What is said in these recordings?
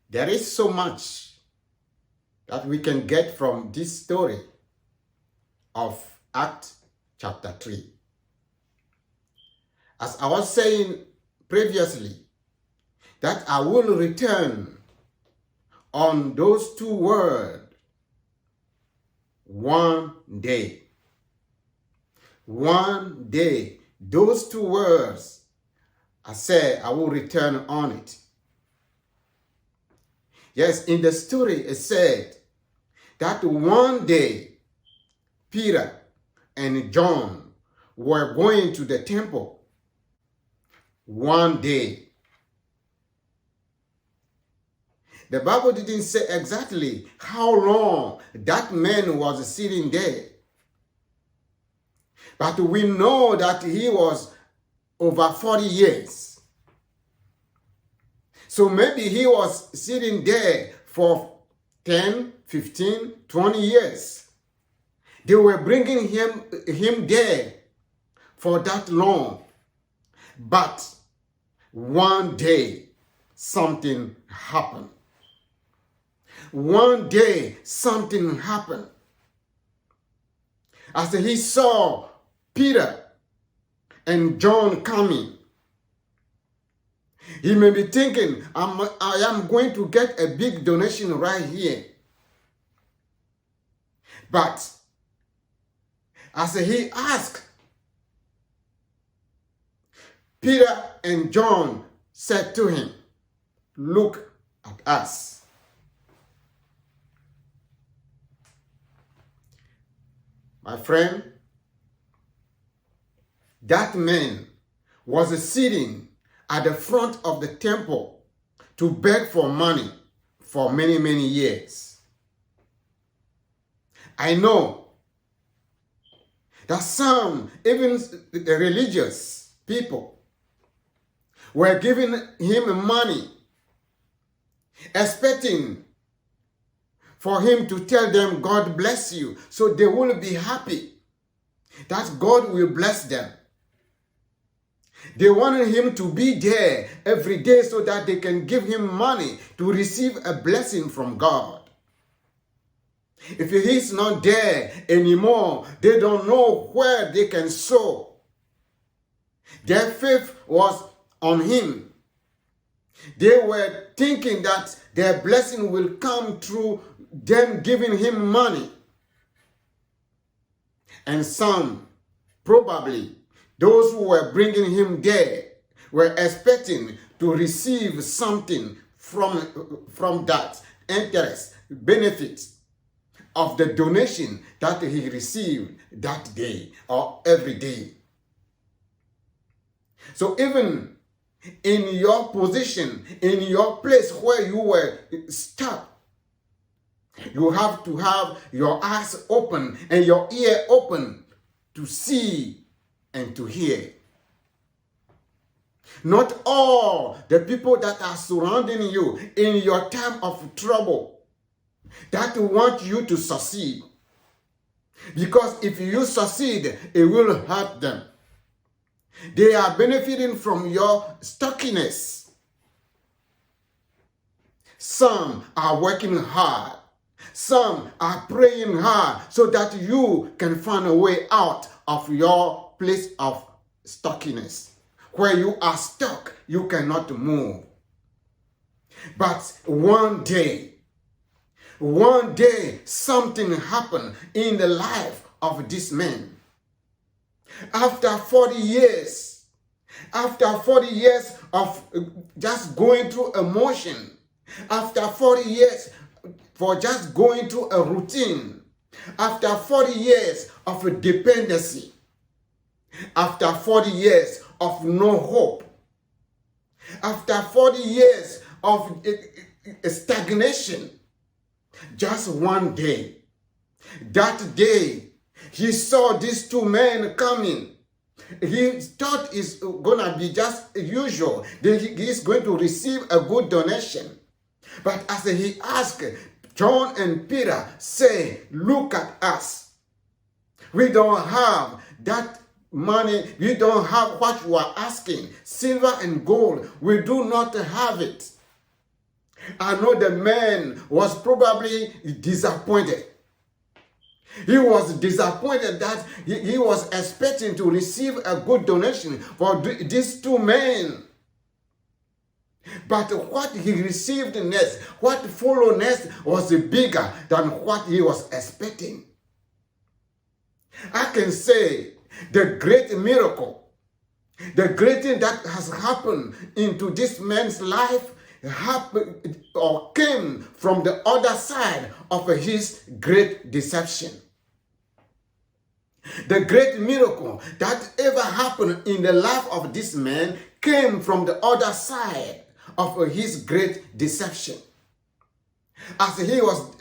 There is so much that we can get from this story of Acts chapter 3. As I was saying previously, that I will return on those two words, one day. One day. Those two words, I said I will return on it. Yes, in the story it said that one day Peter and John were going to the temple. One day. The Bible didn't say exactly how long that man was sitting there. But we know that he was over 40 years. So maybe he was sitting there for 10, 15, 20 years. They were bringing him there for that long. But one day, something happened. One day, something happened. As he saw Peter and John coming, he may be thinking, I am going to get a big donation right here. But as he asked, Peter and John said to him, "Look at us." My friend, that man was sitting at the front of the temple to beg for money for many, many years. I know that some, even the religious people, were giving him money, expecting for him to tell them, "God bless you," so they will be happy that God will bless them. They wanted him to be there every day so that they can give him money to receive a blessing from God. If he's not there anymore, they don't know where they can sow. Their faith was on him. They were thinking that their blessing will come through them giving him money. And some, probably, those who were bringing him there, were expecting to receive something from that interest, benefit of the donation that he received that day or every day. So even in your position, in your place where you were stuck, you have to have your eyes open and your ear open to see and to hear. Not all the people that are surrounding you in your time of trouble that want you to succeed. Because if you succeed, it will hurt them. They are benefiting from your stockiness. Some are working hard. Some are praying hard so that you can find a way out of your place of stockiness. Where you are stuck, you cannot move. But one day, something happened in the life of this man. After 40 years of just going through emotion, after 40 years for just going through a routine, after 40 years of dependency, after 40 years of no hope, after 40 years of stagnation, just one day, that day, he saw these two men coming. He thought it's going to be just usual. He's going to receive a good donation. But as he asked, John and Peter say, "Look at us. We don't have that money. We don't have what you are asking. Silver and gold, we do not have it. I know the man was probably disappointed. He was disappointed that he was expecting to receive a good donation for these two men. But what he received next, what followed next, was bigger than what he was expecting. I can say the great miracle, the great thing that has happened into this man's life happened or came from the other side of his great deception. The great miracle that ever happened in the life of this man came from the other side of his great deception. As he was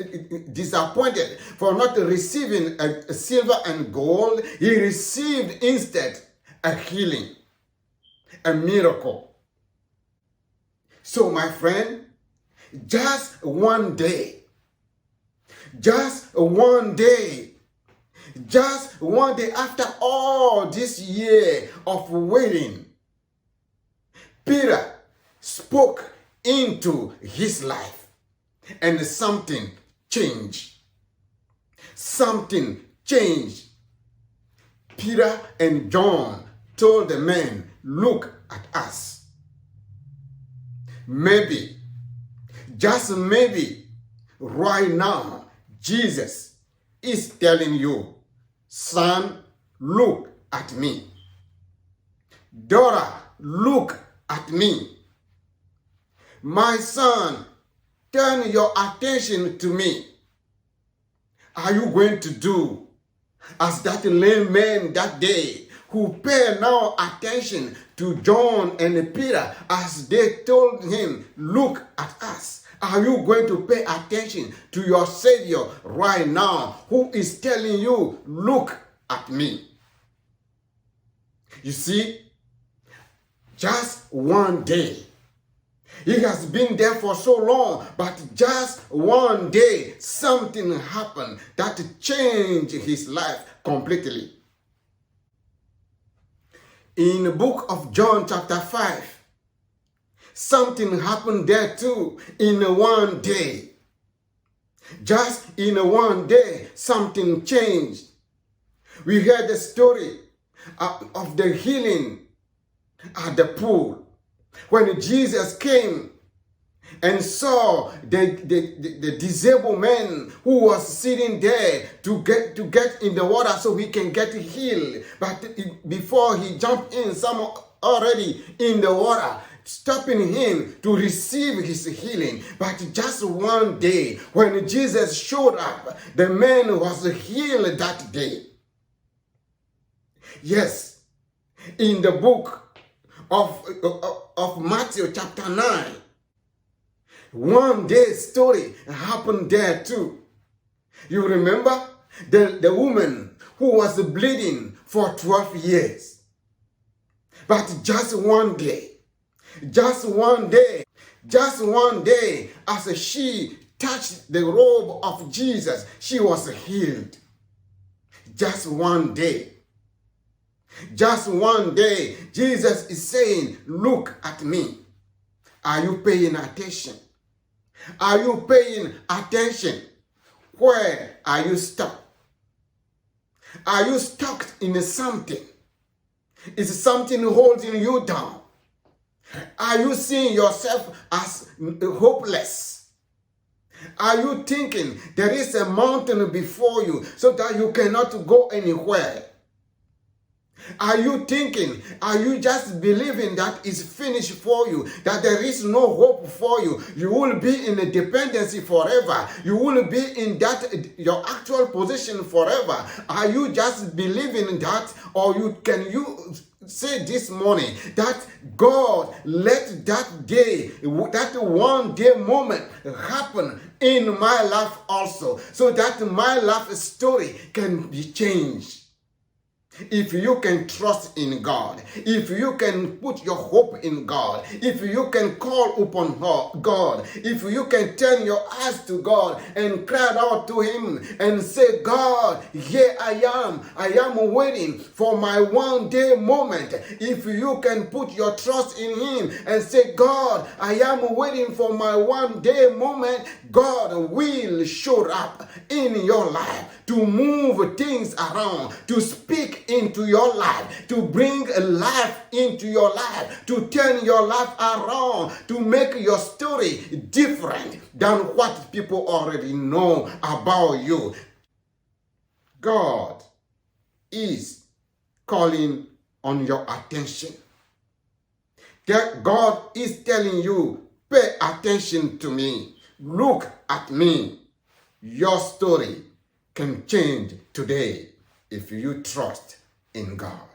disappointed for not receiving a silver and gold, he received instead a healing, a miracle. So my friend, just one day after all this year of waiting, Peter spoke into his life and something changed. Something changed. Peter and John told the man, look at us. Maybe, just maybe, right now, Jesus is telling you, son, look at me. Daughter, look at me. My son, turn your attention to me. Are you going to do as that lame man that day who paid now attention to John and Peter as they told him, look at us? Are you going to pay attention to your Savior right now who is telling you, look at me? You see, just one day. He has been there for so long, but just one day something happened that changed his life completely. In the book of John chapter 5, something happened there too in one day. Just in one day, something changed. We heard the story of the healing at the pool. When Jesus came and saw the disabled man who was sitting there to get in the water so he can get healed. But before he jumped in, someone already in the water, stopping him to receive his healing. But just one day, when Jesus showed up, the man was healed that day. Yes, in the book of Matthew chapter 9. One day story happened there too. You remember the woman who was bleeding for 12 years. But just one day, as she touched the robe of Jesus, she was healed. Just one day. Just one day, Jesus is saying, look at me. Are you paying attention? Are you paying attention? Where are you stuck? Are you stuck in something? Is something holding you down? Are you seeing yourself as hopeless? Are you thinking there is a mountain before you so that you cannot go anywhere? Are you thinking, are you just believing that it's finished for you, that there is no hope for you? You will be in a dependency forever. You will be in that your actual position forever. Are you just believing that, or can you say this morning that God let that day, that one day moment happen in my life also, so that my life story can be changed? If you can trust in God, if you can put your hope in God, if you can call upon God, if you can turn your eyes to God and cry out to Him and say, God, here I am waiting for my one day moment. If you can put your trust in Him and say, God, I am waiting for my one day moment, God will show up in your life to move things around, to speak into your life, to bring a life into your life, to turn your life around, to make your story different than what people already know about you. God is calling on your attention. God is telling you, pay attention to me. Look at me. Your story can change today if you trust in God.